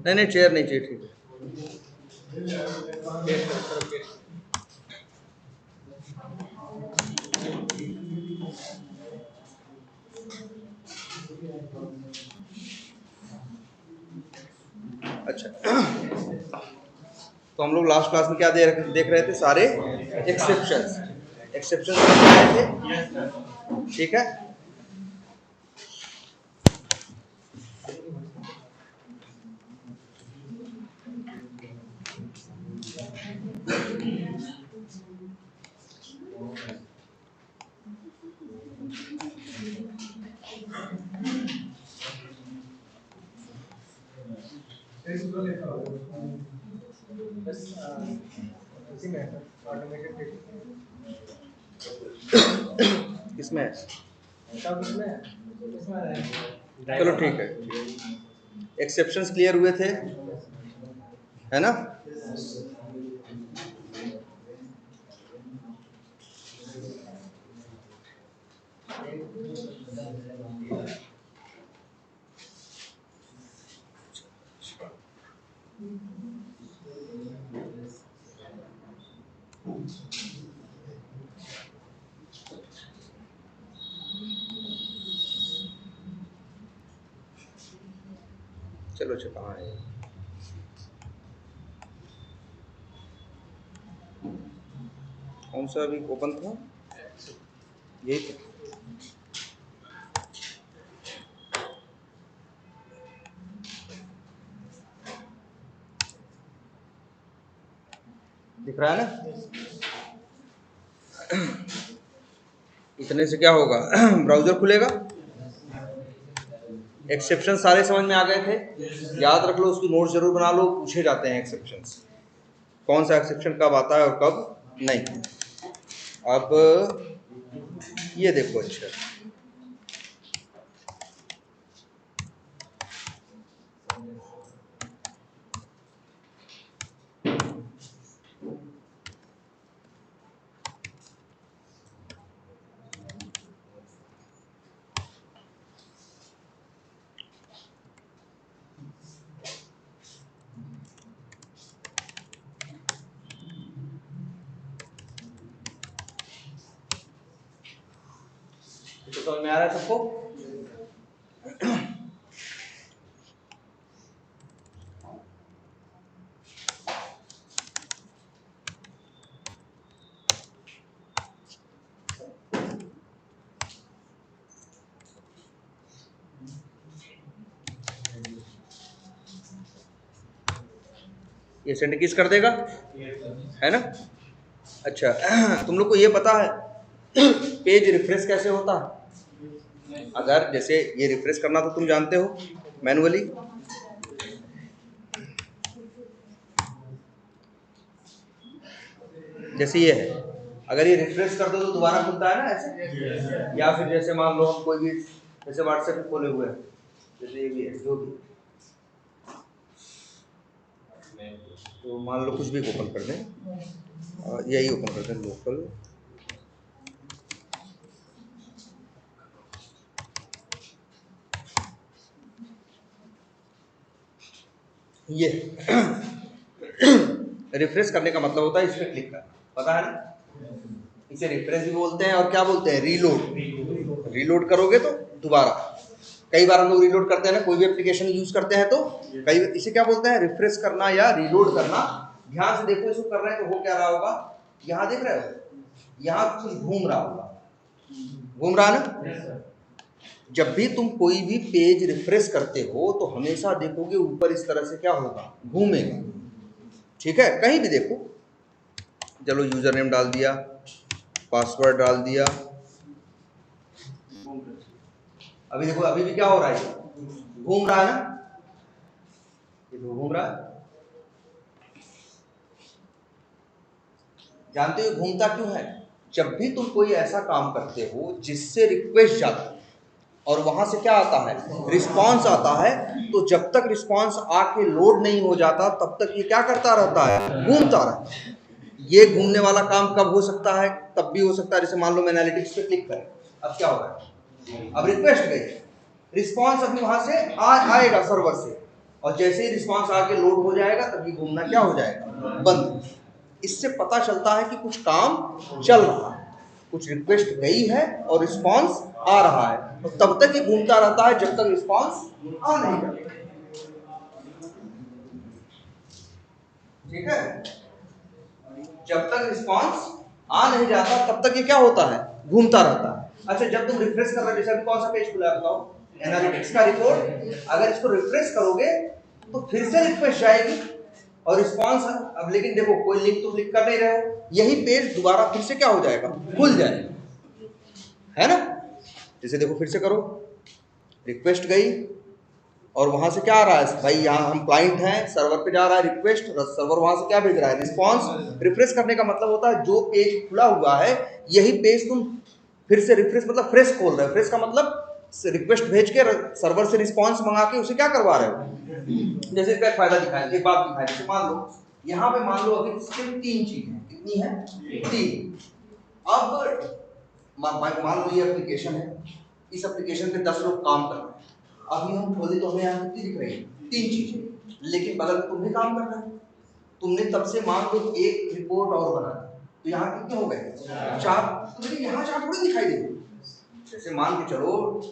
नहीं चेयर नहीं चाहिए, ठीक है। अच्छा, तो हम लोग लास्ट क्लास में क्या देख रहे थे, सारे एक्सेप्शंस आए थे, ठीक है। किसमें है? चलो ठीक है, एक्सेप्शंस क्लियर हुए थे, है ना। चलो अच्छा, कहाँ है कौन सा अभी ओपन था, यही था। दिख रहा है ना। इतने से क्या होगा, ब्राउजर खुलेगा, एक्सेप्शन सारे समझ में आ गए थे, याद रख लो, उसकी नोट जरूर बना लो, पूछे जाते हैं एक्सेप्शंस, कौन सा एक्सेप्शन कब आता है और कब नहीं। अब ये देखो, अच्छा तो समझ में आ रहा है सबको। ये सेंड किस कर देगा, है ना। अच्छा, तुम लोग को ये पता है पेज रिफ्रेश कैसे होता है? अगर जैसे ये रिफ्रेश करना तो तुम जानते हो मैनुअली, जैसे ये है, अगर ये रिफ्रेश कर दो तो दोबारा खुलता है ना ऐसे, या फिर जैसे मान लो हम कोई भी जैसे व्हाट्सएप पे खोले हुए हैं, जैसे ये भी है जो भी, तो मान लो कुछ भी ओपन कर दें, यही ओपन कर दें, लोकल, ये रिफ्रेश करने का मतलब होता है इस पर क्लिक करना, पता है ना। इसे रिफ्रेश भी बोलते हैं और क्या बोलते हैं, रीलोड। रीलोड करोगे तो दोबारा, कई बार हम लोग रीलोड करते हैं ना, कोई भी एप्लीकेशन यूज करते हैं तो कई, इसे क्या बोलते हैं, रिफ्रेश करना या रीलोड करना। ध्यान से देखो, इसको कर रहे हैं तो हो क्या रहा होगा, यहाँ देख रहे हो, यहाँ कुछ घूम रहा होगा, घूम रहा ना। जब भी तुम कोई भी पेज रिफ्रेश करते हो तो हमेशा देखोगे ऊपर इस तरह से क्या होगा, घूमेगा, ठीक है। कहीं भी देखो, चलो यूजर नेम डाल दिया, पासवर्ड डाल दिया, अभी देखो अभी भी क्या हो रहा है, घूम रहा है ना, ये तो घूम रहा है। जानते हो घूमता क्यों है? जब भी तुम कोई ऐसा काम करते हो जिससे रिक्वेस्ट जाती है और वहां से क्या आता है, रिस्पांस आता है, तो जब तक रिस्पांस आके लोड नहीं हो जाता तब तक ये क्या करता रहता है, घूमता रहता है। ये घूमने वाला काम कब हो सकता है, तब भी हो सकता है, जैसे मान लो मैं एनालिटिक्स पे क्लिक करें, अब क्या हो रहा है, अब रिक्वेस्ट गई, रिस्पॉन्स अभी वहां से आएगा सर्वर से, और जैसे ही रिस्पॉन्स आके लोड हो जाएगा तभी घूमना क्या हो जाएगा, बंद। इससे पता चलता है कि कुछ काम चल रहा है, कुछ रिक्वेस्ट गई है और रिस्पॉन्स आ रहा है, तो तब तक ये घूमता रहता है जब तक रिस्पॉन्स आ नहीं जाता। ठीक है, जब तक रिस्पॉन्स आ नहीं जाता तब तक ये क्या होता है, घूमता रहता है। अच्छा, जब तुम रिफ्रेश कर रहे हो, जैसे अभी कौन सा पेज खुला है बताओ, एनालिटिक्स का रिपोर्ट, अगर इसको रिफ्रेश करोगे तो फिर से रिक्वेस्ट जाएगी और रिस्पॉन्स। अब लेकिन देखो कोई लिंक तो क्लिक कर नहीं रहे हो, यही पेज दोबारा फिर से क्या हो जाएगा, खुल जाएगा, है ना। जैसे देखो फिर से करो, रिक्वेस्ट गई और वहां से क्या आ रहा है भाई, यहाँ हम क्लाइंट हैं, सर्वर पे जा रहा है रिक्वेस्ट, सर्वर वहां से क्या भेज रहा है, रिस्पॉन्स। रिफ्रेश करने का मतलब होता है जो पेज खुला हुआ है यही पेज तुम फिर से रिफ्रेश, मतलब फ्रेश खोल रहे हो। फ्रेश का मतलब रिक्वेस्ट भेज के सर्वर से रिस्पॉन्स मंगा के उसे क्या करवा रहे हो। जैसे इसका फायदा दिखाया, एक बात दिखाया, जैसे मान लो यहाँ पे मान लो अभी सिर्फ 3 चीजें, कितनी है, 3। अब मान लो ये एप्लीकेशन है, इस एप्लीकेशन पे 10 लोग काम कर रहे हैं, अभी हम खोले तो हमें यहाँ कितनी दिख रही है, 3 चीजें, लेकिन बगल में तुम भी काम कर रहे हो, तुमने तब से मान लो एक रिपोर्ट और बना, तो यहाँ कितने हो गए, 4। तो लेकिन यहाँ 4 थोड़ी दिखाई देंगे। जैसे मान के चलो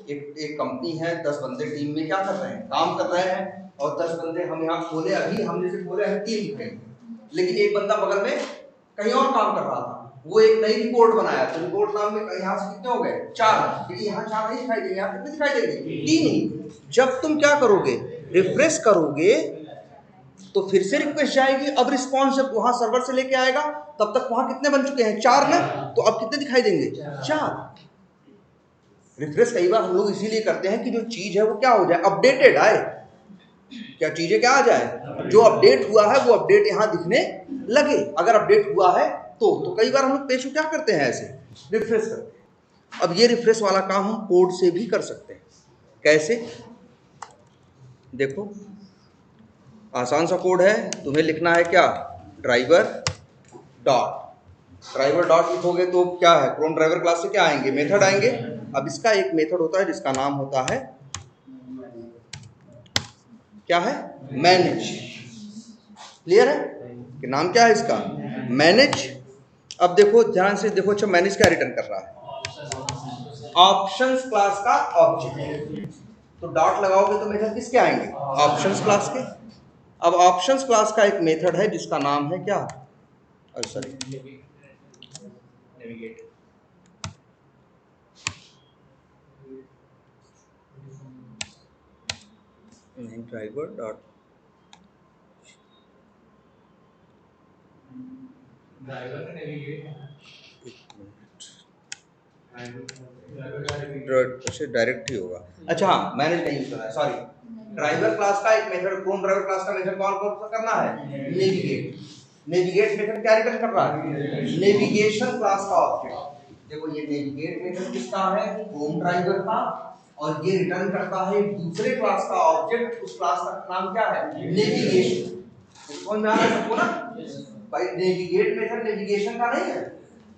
एक कंपनी है, 10 बंदे टीम में क्या कर रहे हैं, काम कर रहे हैं, और 10 बंदे हम यहाँ खोले, अभी हम जैसे खोले हैं 3 दिखेंगे, लेकिन एक बंदा बगल में कहीं और काम कर रहा था, वो एक नई रिपोर्ट बनाया, तो रिपोर्ट नाम में यहाँ से कितने हो गए, 4, क्योंकि यहाँ 4 नहीं दिखाई देंगे, यहाँ कितने दिखाई देंगे, 3 ही। जब तुम क्या करोगे, रिफ्रेश करोगे तो फिर से रिक्वेस्ट जाएगी, अब रिस्पॉन्स जब वहां सर्वर से लेके आएगा तब तक वहां कितने बन चुके हैं, 4 ना, तो अब कितने दिखाई देंगे, 4। रिफ्रेश कई बार हम लोग इसीलिए करते हैं कि जो चीज है वो क्या हो जाए, अपडेटेड आए, क्या चीजें क्या आ जाए, जो अपडेट हुआ है वो अपडेट यहाँ दिखने लगे। अगर अपडेट हुआ है तो कई बार हम लोग पेज को क्या करते हैं, ऐसे रिफ्रेश करते हैं। अब ये रिफ्रेश वाला काम हम कोड से भी कर सकते हैं। कैसे, देखो आसान सा कोड है, तुम्हें लिखना है क्या, ड्राइवर डॉट लिखोगे तो क्या है, क्रोम ड्राइवर क्लास से क्या आएंगे, मेथड आएंगे। अब इसका एक मेथड होता है जिसका नाम होता है क्या है, मैनेज। क्लियर है कि नाम क्या है इसका, मैनेज। अब देखो ध्यान से देखो, अच्छा मैनेज क्या रिटर्न कर रहा है, ऑप्शंस क्लास का ऑब्जेक्ट। तो डॉट लगाओगे तो मेथड किसके आएंगे, ऑप्शंस क्लास के। अब ऑप्शंस क्लास का एक मेथड है जिसका नाम है क्या, sorry navigate. Driver dot direct ही होगा। अच्छा हाँ, मैनेज नहीं यूज करना है, सॉरी। ड्राइवर क्लास का एक मेथड, कौन ड्राइवर क्लास का मेथड कौन सा करना है, नेविगेट। नेविगेट मेथड क्या रिटर्न कर रहा है, नेविगेशन क्लास का ऑब्जेक्ट। देखो ये नेविगेट मेथड किसका है, होम ड्राइवर का, और ये रिटर्न करता है एक दूसरे क्लास का ऑब्जेक्ट, उस क्लास का नाम क्या है, नेविगेशन। कौन जाना है सबको ना भाई, नेविगेट मेथड नेविगेशन का नहीं है,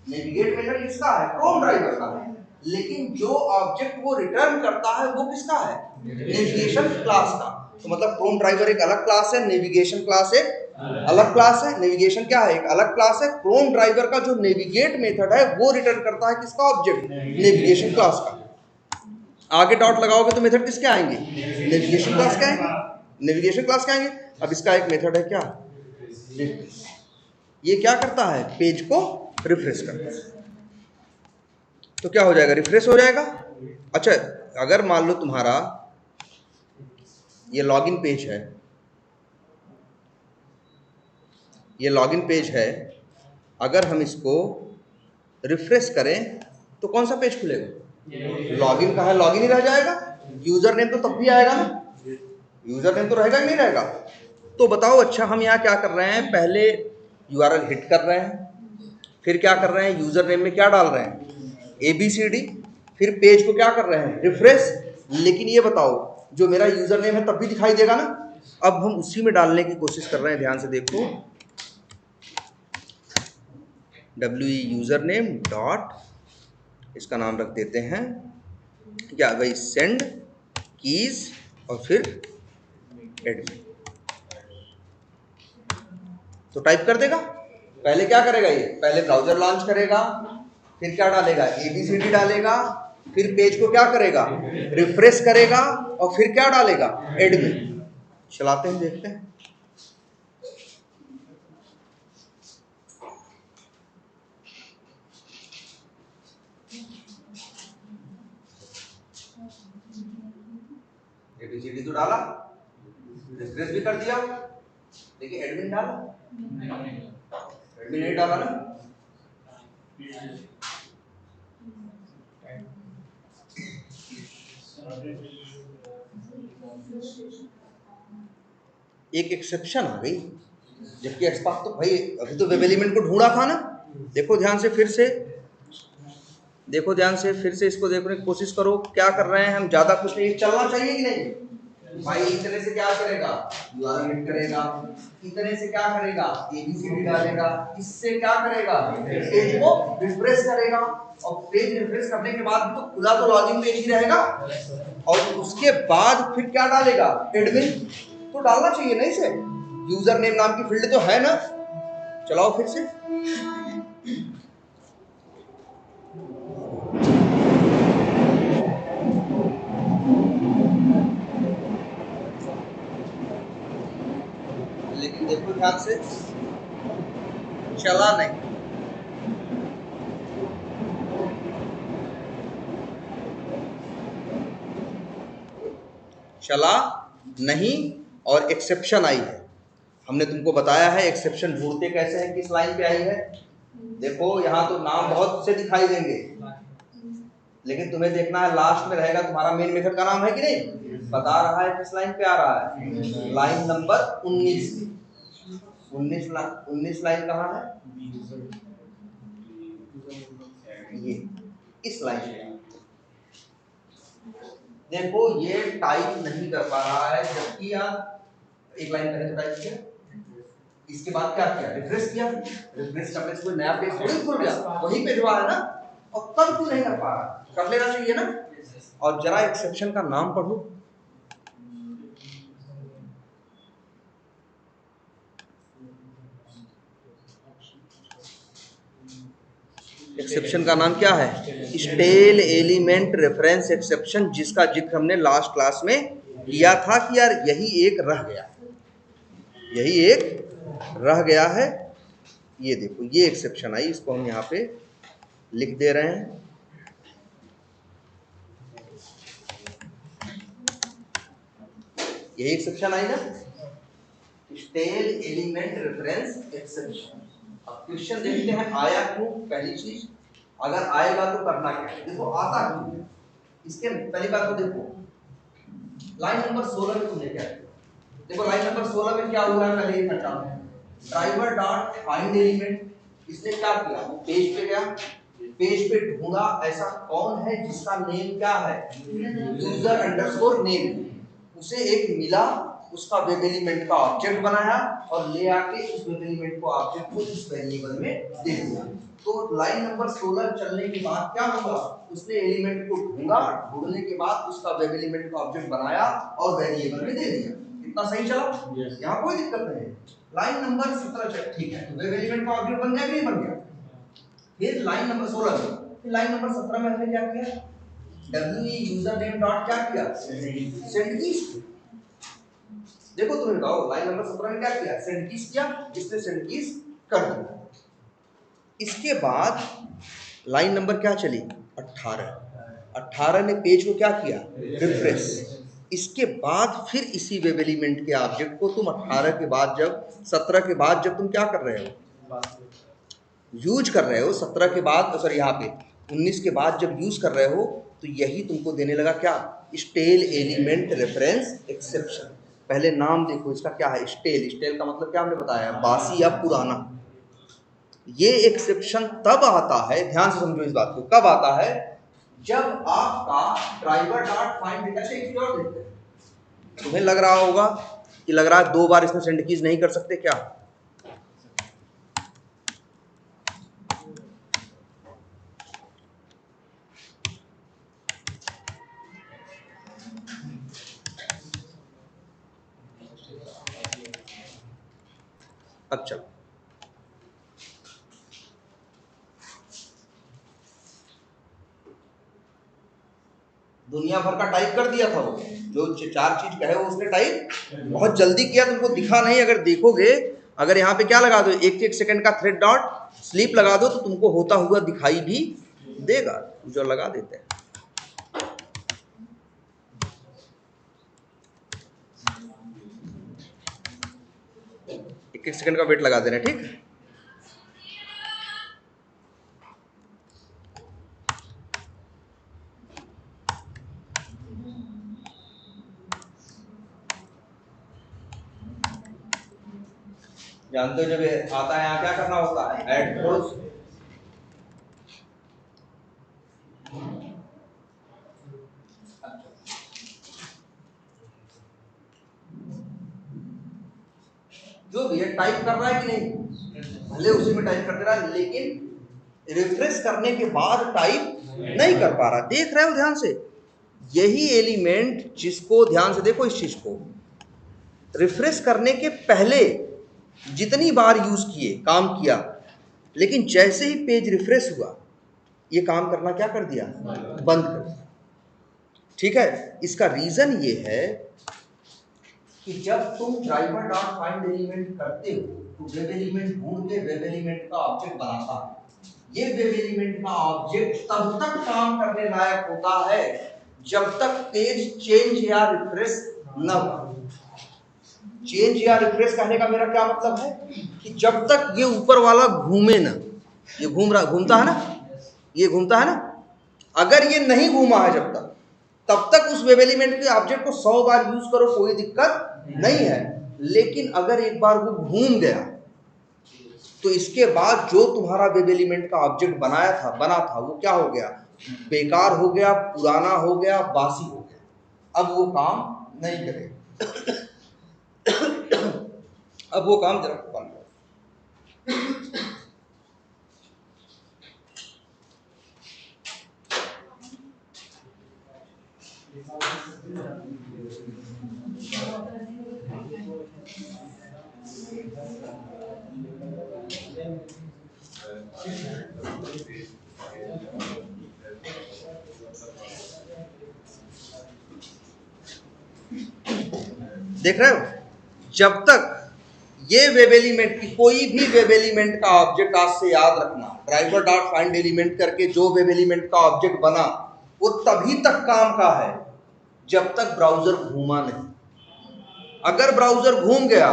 नेविगेट मेथड किसका है, क्रोम ड्राइवर का है, लेकिन जो ऑब्जेक्ट वो रिटर्न करता है वो किसका है, नेविगेशन क्लास का। तो मतलब क्रोम ड्राइवर एक अलग क्लास है, नेविगेशन क्लास एक अलग क्लास है, नेविगेशन क्या है, एक अलग क्लास है। क्रोम ड्राइवर का जो नेविगेट मेथड है वो रिटर्न करता है किसका ऑब्जेक्ट, नेविगेशन क्लास का। आगे डॉट लगाओगे तो मेथड किसके आएंगे, नेविगेशन क्लास के आएंगे, नेविगेशन क्लास के आएंगे। अब इसका एक मेथड है क्या, रिफ्रेश। ये क्या करता है, पेज को रिफ्रेश करता है, तो क्या हो जाएगा, रिफ्रेश हो जाएगा। अच्छा अगर मान लो तुम्हारा ये लॉगिन पेज है, ये लॉगिन पेज है, अगर हम इसको रिफ्रेश करें तो कौन सा पेज खुलेगा, लॉगिन का है, लॉगिन ही रह जाएगा। यूजर नेम तो तब भी आएगा ना, यूजर नेम तो रहेगा ही नहीं रहेगा। तो बताओ अच्छा हम यहाँ क्या कर रहे हैं, पहले यूआरएल हिट कर रहे हैं, फिर क्या कर रहे हैं, यूजर नेम में क्या डाल रहे हैं, ABCD, फिर पेज को क्या कर रहे हैं, रिफ्रेश। लेकिन ये बताओ जो मेरा यूजर नेम है तब भी दिखाई देगा ना। अब हम उसी में डालने की कोशिश कर रहे हैं, ध्यान से देखो, WE यूजर नेम डॉट, इसका नाम रख देते हैं क्या भाई, सेंड कीज और फिर एडमिन, तो टाइप कर देगा। पहले क्या करेगा ये, पहले ब्राउजर लॉन्च करेगा, फिर क्या डालेगा, ABCD डालेगा, फिर पेज को क्या करेगा, रिफ्रेश करेगा, और फिर क्या डालेगा, एडमिन। चलाते हैं, देखते हैं। ABCD तो डाला, रिफ्रेश भी कर दिया, देखिए एडमिन डाला, एडमिन नहीं डाला ना। एक एक्सेप्शन आ गई, जबकि एक्सपार्ट तो भाई अभी तो वेब एलिमेंट को ढूंढा था ना। देखो ध्यान से, फिर से देखो ध्यान से, फिर से इसको देखने की कोशिश करो, क्या कर रहे हैं हम, ज्यादा कुछ नहीं, चलना चाहिए कि नहीं भाई। इतने से क्या करेगा, URL हिट करेगा, इतने से क्या करेगा, ABCD डालेगा, इससे क्या करेगा, पेज को रिफ्रेश करेगा, और पेज रिफ्रेश करने के बाद तो खुला तो लॉगिन पेज ही रहेगा, और उसके बाद फिर क्या डालेगा, एडमिन। तो डालना चाहिए ना इसे, यूजर नेम नाम की फील्ड तो है ना। चलाओ फिर से, लेकिन देखो ध्यान से, चला नहीं। चला नहीं, और एक्सेप्शन आई है। हमने तुमको बताया है एक्सेप्शन ढूंढते कैसे हैं, किस लाइन पे आई है। देखो यहाँ तो नाम बहुत से दिखाई देंगे, लेकिन तुम्हें देखना है लास्ट में रहेगा तुम्हारा मेन मेथड का नाम है कि नहीं, बता रहा है किस लाइन पे आ रहा है, लाइन नंबर 19। 19 लाइन कहाँ है, ये इस लाइन पे। देखो ये टाइप नहीं कर पा रहा है, जबकि यार एक लाइन पहले तो टाइप किया, इसके बाद क्या किया, रिफ्रेश किया, रिफ्रेश करने से कोई नया पेज थोड़ी खुल गया, वही पेज हुआ है ना। और तब क्यों नहीं कर पा रहा, कर लेना चाहिए ना। और जरा एक्सेप्शन का नाम पढ़ो, एक्सेप्शन का नाम क्या है, स्टेल एलिमेंट रेफरेंस एक्सेप्शन, जिसका जिक्र हमने लास्ट क्लास में किया था कि यार यही एक रह गया, यही एक रह गया है। ये देखो ये एक्सेप्शन आई, इसको हम यहाँ पे लिख दे रहे हैं। यही एक्सेप्शन आई ना, स्टेल एलिमेंट रेफरेंस एक्सेप्शन। अब क्वेश्चन देखते हैं आया क्यों, पहली चीज, अगर आएगा तो करना क्या है। देखो आता क्यों, इसके पहली बात तो देखो लाइन नंबर 16 में तुमने क्या किया। देखो लाइन नंबर 16 में क्या हुआ है, पहले ये करता हूं, ड्राइवर डॉट फाइंड एलिमेंट, इसने क्या किया, वो पेज पे गया, पेज पे ढूंढा ऐसा कौन है जिसका नेम क्या है, यूजर अंडरस्कोर नेम, उसे एक मिला, उसका वेब एलिमेंट का ऑब्जेक्ट बनाया, और ले आके उस वेब एलिमेंट को ऑब्जेक्ट को इस वेरिएबल में दे दिया। तो लाइन नंबर 16 चलने के बाद क्या हुआ, उसने एलिमेंट को ढूंढा, ढूंढने के बाद उसका वेब एलिमेंट का ऑब्जेक्ट बनाया और वेरिएबल में दे दिया। इतना सही चला, यहाँ कोई दिक्कत नहीं है। लाइन नंबर 17 चल ठीक है, तो वेब एलिमेंट का ऑब्जेक्ट बन गया कि नहीं बन गया। फिर लाइन नंबर 16 में, फिर लाइन नंबर 17 में हमने क्या किया, we यूजर नेम डॉट क्या किया, सेंड कीज। देखो तुम्हें बताओ लाइन नंबर 17 में क्या किया, सेंड कीज किया, इसने सेंड कीज कर दिया। इसके बाद लाइन नंबर क्या चली, 18 ने पेज को क्या किया, रिफ्रेश। इसके बाद फिर इसी वेब एलिमेंट के ऑब्जेक्ट को तुम 18 के बाद जब 17 के बाद जब तुम क्या कर रहे हो, यूज कर रहे हो, 17 के बाद सॉरी यहाँ पे 19 के बाद जब यूज कर रहे हो, तो यही तुमको देने लगा क्या, स्टेल एलिमेंट रेफरेंस एक्सेप्शन। पहले नाम देखो इसका क्या है, स्टेल, स्टेल का मतलब क्या हमने बताया, बासी या पुराना। ये एक्सेप्शन तब आता है, ध्यान से समझो इस बात को, कब आता है, जब आपका ड्राइवर डॉट फाइंड डेटा से एक और देखते हैं। तुम्हें लग रहा होगा कि लग रहा है 2 बार इसमें सेंड कीज नहीं कर सकते क्या, अब चलो, दुनिया भर का टाइप कर दिया था वो, जो 4 चीज कहे वो उसने टाइप बहुत जल्दी किया, तुमको दिखा नहीं। अगर देखोगे, अगर यहाँ पे क्या लगा दो, 1 सेकंड का थ्रेड डॉट स्लीप लगा दो तो तुमको होता हुआ दिखाई भी देगा, जो लगा देते हैं। एक सेकंड का वेट लगा देना, ठीक। जानते हो जब आता है यहाँ क्या करना होता है, ऐड क्लोज। जो भी है टाइप कर रहा है कि नहीं, भले उसी में टाइप कर दे रहा है, लेकिन रिफ्रेश करने के बाद टाइप नहीं कर पा रहा। देख रहे हो ध्यान से, यही एलिमेंट जिसको ध्यान से देखो, इस चीज को रिफ्रेश करने के पहले जितनी बार यूज किए काम किया, लेकिन जैसे ही पेज रिफ्रेश हुआ ये काम करना क्या कर दिया, बंद कर दिया। ठीक है, इसका रीजन ये है कि जब तुम ड्राइवर डॉट फाइंड एलिमेंट करते हो तो वेब एलिमेंट ढूंढ के वेब एलिमेंट का ऑब्जेक्ट बनाता है। ये वेब एलिमेंट का ऑब्जेक्ट तब तक काम करने लायक होता है जब तक पेज चेंज या रिफ्रेश न हो। चेंज या रिफ्रेश कहने का मेरा क्या मतलब है कि जब तक ये ऊपर वाला घूमे ना, ये घूमता है ना, ये घूमता है ना, अगर ये नहीं घूमा है जब तक, तब तक उस वेब एलिमेंट के ऑब्जेक्ट को 100 बार यूज करो कोई दिक्कत नहीं है। लेकिन अगर एक बार वो घूम गया तो इसके बाद जो तुम्हारा वेब एलिमेंट का ऑब्जेक्ट बना था वो क्या हो गया, बेकार हो गया, पुराना हो गया, बासी हो गया। अब वो काम नहीं करेगा। अब वो काम जरा बंद करो। देख रहे हो, जब तक ये वेब एलिमेंट की कोई भी वेब एलिमेंट का ऑब्जेक्ट आज से याद रखना, ड्राइवर डॉट फाइंड एलिमेंट करके जो वेब एलिमेंट का ऑब्जेक्ट बना वो तभी तक काम का है जब तक ब्राउजर घूमा नहीं। अगर ब्राउजर घूम गया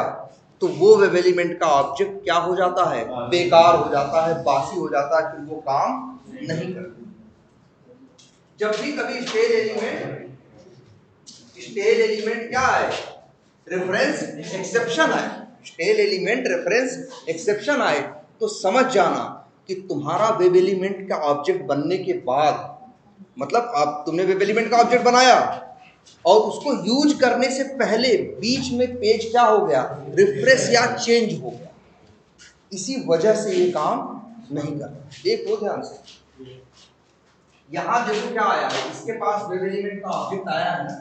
तो वो वेब एलिमेंट का ऑब्जेक्ट क्या हो जाता है, बेकार हो जाता है, बासी हो जाता है, फिर वो काम नहीं करता। जब भी कभी स्टेल एलिमेंट क्या है, रेफरेंस एक्सेप्शन है, स्टेल एलिमेंट रेफरेंस एक्सेप्शन आए तो समझ जाना कि तुम्हारा वेब एलिमेंट का ऑब्जेक्ट बनने के बाद, मतलब आप तुमने वेब एलिमेंट का ऑब्जेक्ट बनाया और उसको यूज करने से पहले बीच में पेज क्या हो गया, रिफ्रेश या चेंज हो गया, इसी वजह से ये काम नहीं कर रहा। देखो ध्यान से, यहां देखो क्या आया है, इसके पास वेब एलिमेंट का ऑब्जेक्ट आया है ना,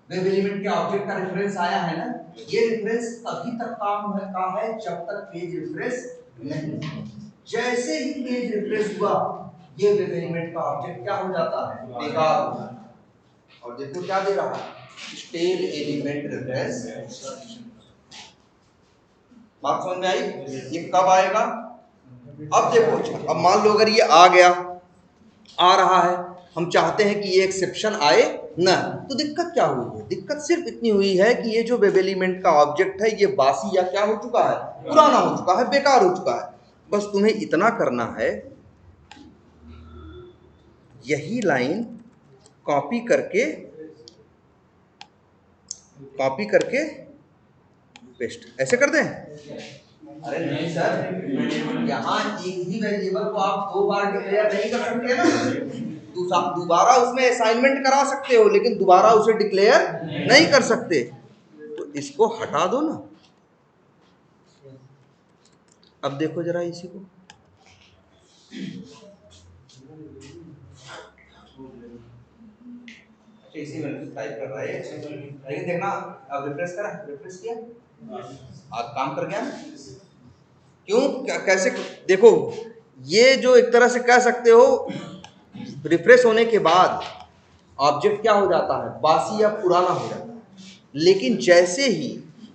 वेब एलिमेंट के ऑब्जेक्ट का रेफरेंस आया है ना, ये रेफरेंस तभी तक काम का है जब तक पेज रिफ्रेश नहीं। जैसे ही पेज रिफ्रेश हुआ ये वेब एलिमेंट का ऑब्जेक्ट क्या हो जाता है, बेकार हो जाता है। और देखो क्या दे रहा है, स्टेल एलिमेंट रिफ्रेश। बात समझ में आई, ये कब आएगा, अब देखो। अच्छा, अब मान लो अगर ये आ गया, आ रहा है, हम चाहते हैं कि ये एक्सेप्शन आए ना, तो दिक्कत क्या हुई है, दिक्कत सिर्फ इतनी हुई है कि ये जो वेब एलिमेंट का ऑब्जेक्ट है ये बासी या क्या हो चुका है, पुराना हो चुका है, बेकार हो चुका है। बस तुम्हें इतना करना है, यही लाइन कॉपी करके पेस्ट ऐसे कर दें। अरे नहीं सर, यहाँ एक ही वेरिएबल को आप 2 बार डिक्लेयर नहीं कर सकते ना, दोबारा उसमें असाइनमेंट करा सकते हो लेकिन दोबारा उसे डिक्लेयर नहीं कर सकते, तो इसको हटा दो ना। अब देखो जरा इसी को, इसी में टाइप कर रहा है, लेकिन देखना अब रिफ्रेश करा, रिफ्रेश किया, आज काम कर गया ना, क्यों, कैसे? देखो, ये जो एक तरह से कह सकते हो रिफ्रेश होने के बाद ऑब्जेक्ट क्या हो जाता है, बासी या पुराना हो जाता है। लेकिन जैसे ही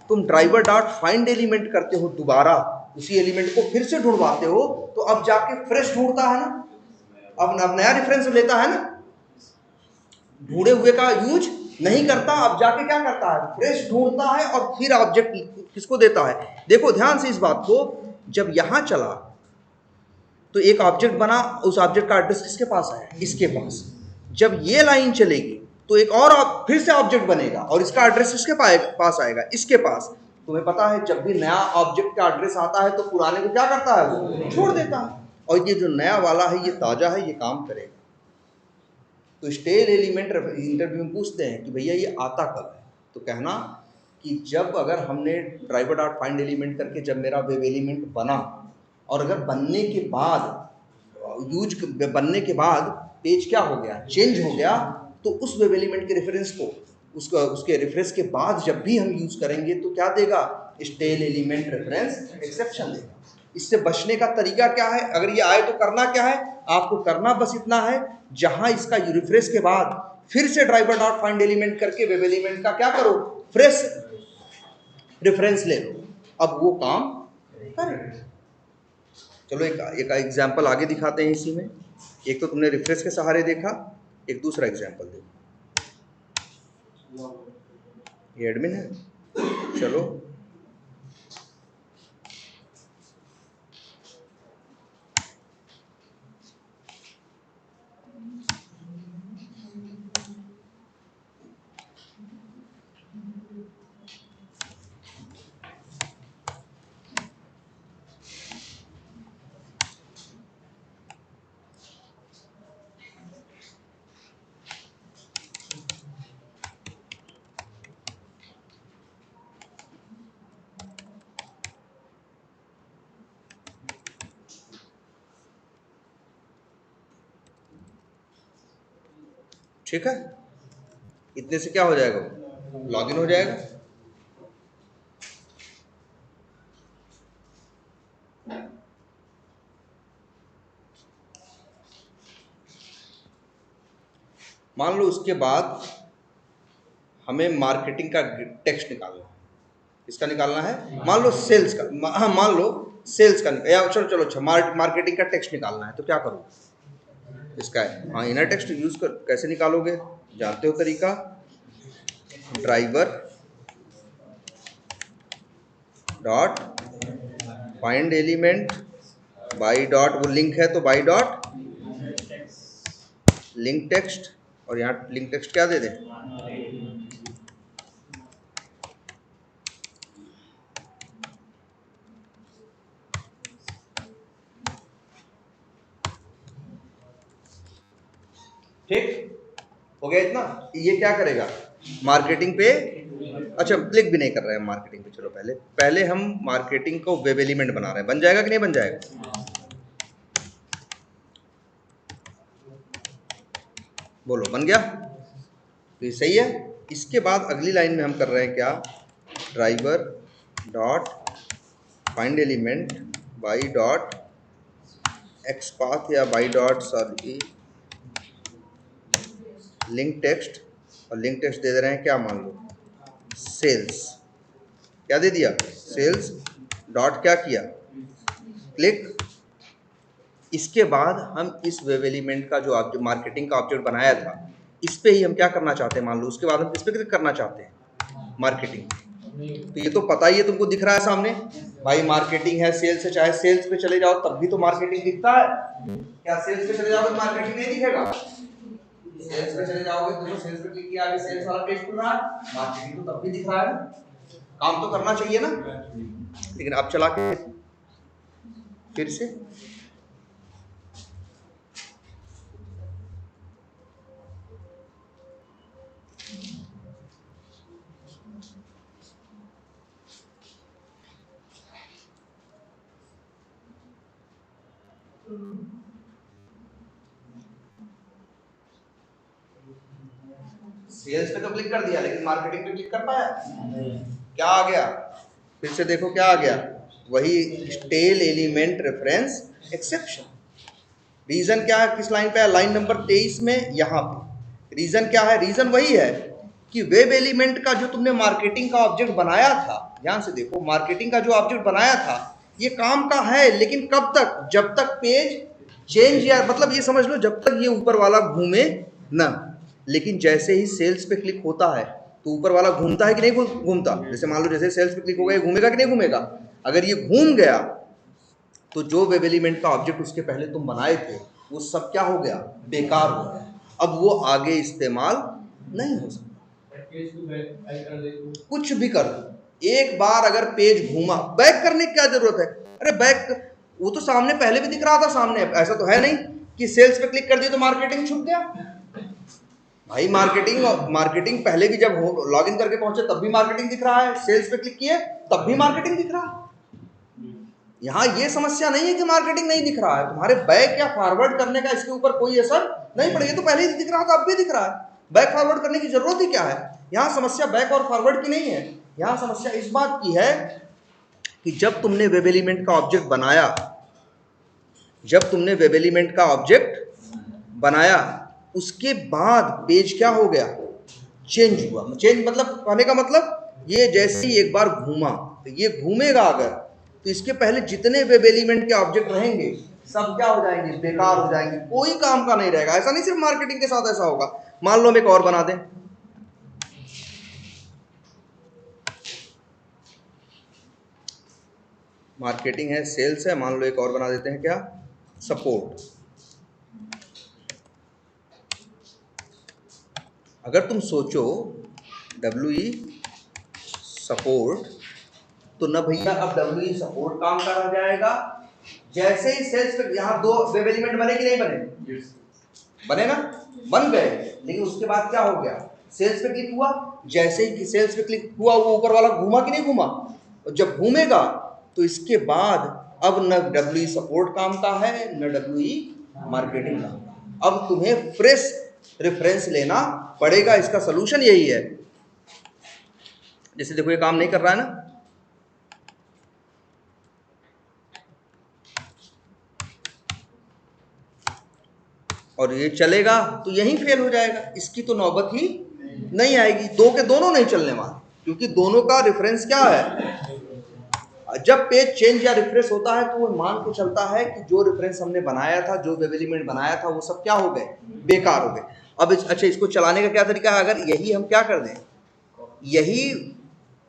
तुम ड्राइवर डॉट फाइंड एलिमेंट करते हो, दोबारा उसी एलिमेंट को फिर से ढूंढवाते हो, तो अब जाके फ्रेश ढूंढता है ना, अब नया रेफरेंस लेता है ना, ढूंढे हुए का यूज नहीं करता, अब जाके क्या करता है, फ्रेश ढूंढता है और फिर ऑब्जेक्ट किसको देता है। देखो ध्यान से इस बात को, जब यहां चला तो एक ऑब्जेक्ट बना, उस ऑब्जेक्ट का एड्रेस किसके पास है, इसके पास। जब ये लाइन चलेगी तो एक और फिर से ऑब्जेक्ट बनेगा और इसका एड्रेस इसके पास आएगा, इसके पास। तुम्हें पता है जब भी नया ऑब्जेक्ट का एड्रेस आता है तो पुराने को क्या करता है, वो छोड़ देता है। और ये जो नया वाला है, ये ताजा है, ये काम करेगा। तो स्टेल एलिमेंट इंटरव्यू में पूछते हैं कि भैया ये आता कब है, तो कहना कि जब अगर हमने ड्राइवर डॉट फाइंड एलिमेंट करके जब मेरा वेब एलिमेंट बना, और अगर बनने के बाद बनने के बाद पेज क्या हो गया, चेंज हो गया, तो उस वेब एलिमेंट के रेफरेंस को उसके रेफरेंस के बाद जब भी हम यूज करेंगे तो क्या देगा, स्टेल एलिमेंट रेफरेंस एक्सेप्शन देगा। इससे बचने का तरीका क्या है, अगर ये आए तो करना क्या है, आपको करना बस इतना है, जहां इसका रिफ्रेश के बाद फिर से ड्राइवर डॉट फाइंड एलिमेंट करके वेब एलिमेंट का क्या करो, फ्रेश रेफरेंस ले लो, अब वो काम करेगा। चलो एक एग्जाम्पल आगे दिखाते हैं इसी में। एक तो तुमने रिफ्रेश के सहारे देखा, एक दूसरा एग्जाम्पल देखो। ये एडमिन है, चलो ठीक है, इतने से क्या हो जाएगा, लॉगिन हो जाएगा। मान लो उसके बाद हमें मार्केटिंग का टेक्स्ट निकालना है, इसका निकालना है, मान लो सेल्स का, हाँ मान लो सेल्स का, या चलो अच्छा मार्केटिंग का टेक्स्ट निकालना है, तो क्या करो, इसका है, हाँ इनर टेक्स्ट यूज कर, कैसे निकालोगे, जानते हो तरीका, driver dot find element by dot, वो लिंक है तो बाई डॉट लिंक टेक्स्ट, और यहाँ लिंक टेक्स्ट क्या दे दें, ठीक हो गया इतना। ये क्या करेगा, मार्केटिंग पे, अच्छा क्लिक भी नहीं कर रहे हैं मार्केटिंग पे, चलो पहले हम मार्केटिंग को वेब एलिमेंट बना रहे हैं, बन जाएगा कि नहीं बन जाएगा, बोलो बन गया, तो ये सही है। इसके बाद अगली लाइन में हम कर रहे हैं क्या, driver dot find element by dot X path या by dot sorry link text, और लिंक टेक्स्ट दे रहे हैं क्या, मान लो सेल्स, क्या दे दिया, सेल्स डॉट क्या किया, क्लिक। इसके बाद हम इस वेब एलिमेंट का जो ऑब्जेक्ट मार्केटिंग का ऑब्जेक्ट बनाया था, इस पे ही हम क्या करना चाहते हैं, मान लो उसके बाद हम किस पे क्लिक करना चाहते हैं, मार्केटिंग। तो ये तो पता ही है, तुमको दिख रहा है सामने भाई, मार्केटिंग है, सेल्स है, चाहे सेल्स पे चले जाओ तब भी तो मार्केटिंग दिखता है, क्या सेल्स पे चले जाओगे तो मार्केटिंग नहीं दिखेगा, सेल्स पे चले जाओगे तो सेल्स पे क्लिक किया, आगे सेल्स वाला पेज खुल रहा है, मार्केटिंग तो तब भी दिख रहा है, काम तो करना चाहिए ना। लेकिन अब चला के फिर से सेल्स पे तो क्लिक कर दिया, लेकिन मार्केटिंग पे क्लिक कर पाया, क्या आ गया, फिर से देखो क्या आ गया, वही stale element reference exception. Reason क्या है, किस लाइन पे है, लाइन नंबर 23 में यहाँ पे रीजन क्या है, रीजन वही है कि वेब एलिमेंट का जो तुमने मार्केटिंग का ऑब्जेक्ट बनाया था, ध्यान से देखो, मार्केटिंग का जो ऑब्जेक्ट बनाया था ये काम का है, लेकिन कब तक, जब तक पेज चेंज, या मतलब ये समझ लो जब तक ये ऊपर वाला घूमे ना। लेकिन जैसे ही सेल्स पे क्लिक होता है तो ऊपर वाला घूमता है कि नहीं घूमता, जैसे मान लो जैसे सेल्स पे क्लिक हो गया, घूमेगा कि नहीं घूमेगा, अगर ये घूम गया तो जो वेब एलिमेंट का ऑब्जेक्ट उसके पहले तुम बनाए थे वो सब क्या हो गया, बेकार हो गया, अब वो आगे इस्तेमाल नहीं हो सकता। कुछ भी कर दो, एक बार अगर पेज घूमा, बैक करने की क्या जरूरत है, अरे बैक वो तो सामने पहले भी दिख रहा था, सामने ऐसा तो है नहीं कि सेल्स पे क्लिक कर दिया तो मार्केटिंग छुप गया। भाई मार्केटिंग पहले भी जब लॉग इन करके पहुंचे तब भी मार्केटिंग दिख रहा है, सेल्स पे क्लिक किए तब भी मार्केटिंग दिख रहा है। यहाँ ये समस्या नहीं है कि मार्केटिंग नहीं दिख रहा है, तुम्हारे बैक या फॉरवर्ड करने का इसके ऊपर कोई असर नहीं पड़ेगा, तो पहले ही दिख रहा था अब भी दिख रहा है, बैक फॉरवर्ड करने की जरूरत ही क्या है। यहाँ समस्या बैक और फॉरवर्ड की नहीं है, यहाँ समस्या इस बात की है कि जब तुमने वेब एलिमेंट का ऑब्जेक्ट बनाया, जब तुमने वेब एलिमेंट का ऑब्जेक्ट बनाया उसके बाद पेज क्या हो गया, चेंज हुआ। चेंज मतलब कहने का मतलब ये जैसे ही एक बार घूमा तो ये घूमेगा अगर, तो इसके पहले जितने वेब एलिमेंट के ऑब्जेक्ट रहेंगे सब क्या हो जाएंगे, बेकार हो जाएंगे, कोई काम का नहीं रहेगा। ऐसा नहीं सिर्फ मार्केटिंग के साथ ऐसा होगा। मान लो हम एक और बना दें, मार्केटिंग है, सेल्स है, मान लो एक और बना देते हैं, क्या, सपोर्ट। अगर तुम सोचो WE सपोर्ट, तो ना भैया अब WE सपोर्ट काम करा जाएगा, जैसे ही सेल्स पे यहाँ दो वेब एलिमेंट बने कि नहीं बने, बने ना, बन गए, लेकिन उसके बाद क्या हो गया, सेल्स पे क्लिक हुआ, जैसे ही सेल्स पे क्लिक हुआ वो ऊपर वाला घूमा कि नहीं घूमा, और जब घूमेगा तो इसके बाद अब न WE सपोर्ट काम का है न WE मार्केटिंग का, अब तुम्हें फ्रेश रेफरेंस लेना पड़ेगा। इसका सोल्यूशन यही है, जैसे देखो ये काम नहीं कर रहा है ना, और ये चलेगा तो यही फेल हो जाएगा, इसकी तो नौबत ही नहीं आएगी, दो के दोनों नहीं चलने वाले, क्योंकि दोनों का रेफरेंस क्या है, जब पेज चेंज या रिफ्रेश होता है तो वो मान के चलता है कि जो रेफरेंस हमने बनाया था, जो वेब एलिमेंट बनाया था वो सब क्या हो गए, बेकार हो गए। अब अच्छा इसको चलाने का क्या तरीका है, अगर यही हम क्या कर दें, यही